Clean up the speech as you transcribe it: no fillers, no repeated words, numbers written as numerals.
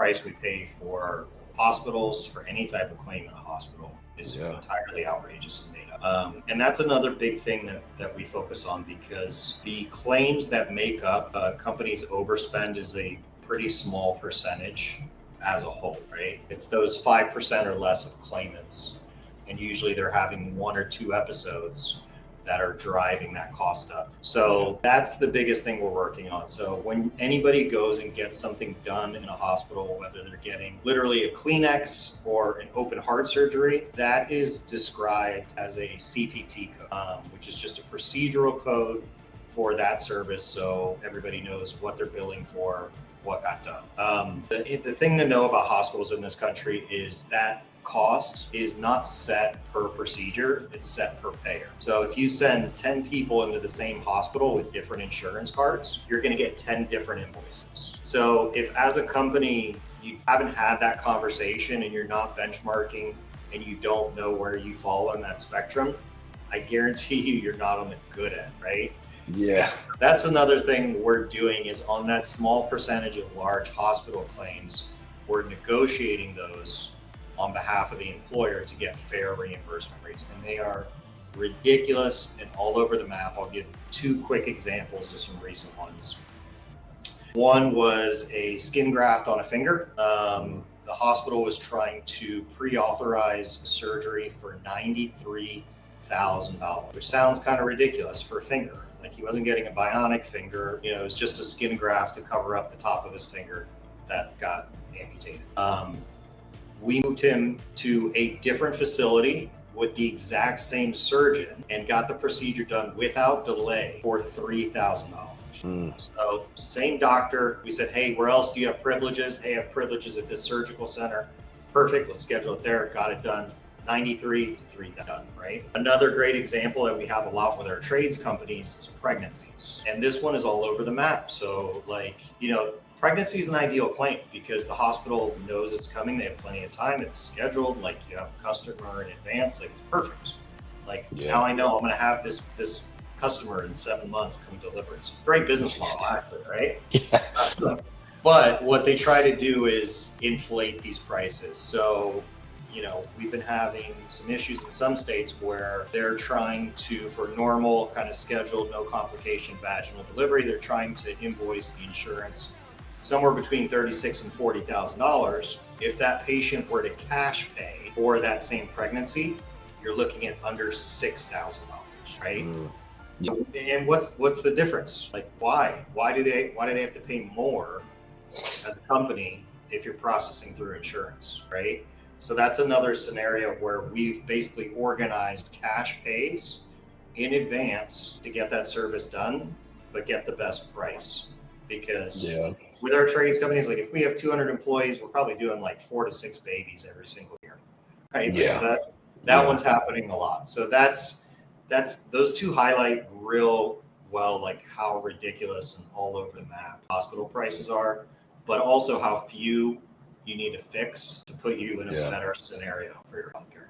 price we pay for hospitals, for any type of claim in a hospital, is entirely outrageous and made up. And that's another big thing that we focus on, because the claims that make up a company's overspend is a pretty small percentage as a whole, right? It's those 5% or less of claimants. And usually they're having 1 or 2 episodes that are driving that cost up. So that's the biggest thing we're working on. So when anybody goes and gets something done in a hospital, whether they're getting literally a Kleenex or an open heart surgery, that is described as a CPT code, which is just a procedural code for that service. So everybody knows what they're billing for, what got done. The thing to know about hospitals in this country is that cost is not set per procedure, it's set per payer. So if you send 10 people into the same hospital with different insurance cards, you're going to get 10 different invoices. So if as a company you haven't had that conversation and you're not benchmarking and you don't know where you fall on that spectrum, I guarantee you're not on the good end, right? Yeah. That's another thing we're doing, is on that small percentage of large hospital claims, we're negotiating those on behalf of the employer to get fair reimbursement rates. And they are ridiculous and all over the map. I'll give 2 quick examples of some recent ones. One was a skin graft on a finger. The hospital was trying to pre-authorize surgery for $93,000, which sounds kind of ridiculous for a finger. Like, he wasn't getting a bionic finger, it was just a skin graft to cover up the top of his finger that got amputated. We moved him to a different facility with the exact same surgeon and got the procedure done without delay for $3,000. So same doctor, we said, hey, where else do you have privileges? Hey, I have privileges at this surgical center. Perfect, let's schedule it there. Got it done. 93 to 3,000 done, right? Another great example that we have a lot with our trades companies is pregnancies. And this one is all over the map. So pregnancy is an ideal claim because the hospital knows it's coming. They have plenty of time. It's scheduled. Like, you have a customer in advance. Like, it's perfect. Now I know I'm going to have this customer in 7 months come deliver. It's a great business model, actually, right? Yeah. But what they try to do is inflate these prices. So, we've been having some issues in some states where they're trying to, for normal kind of scheduled, no complication vaginal delivery, they're trying to invoice the insurance somewhere between $36,000 and $40,000. If that patient were to cash pay for that same pregnancy, you're looking at under $6,000, right? And what's the difference? Like, why do they have to pay more as a company if you're processing through insurance, right? So that's another scenario where we've basically organized cash pays in advance to get that service done, but get the best price. Because with our trades companies, like, if we have 200 employees, we're probably doing like 4 to 6 babies every single year, right? So that one's happening a lot. So that's those 2 highlight real well, like, how ridiculous and all over the map hospital prices are, but also how few you need to fix to put you in a better scenario for your healthcare.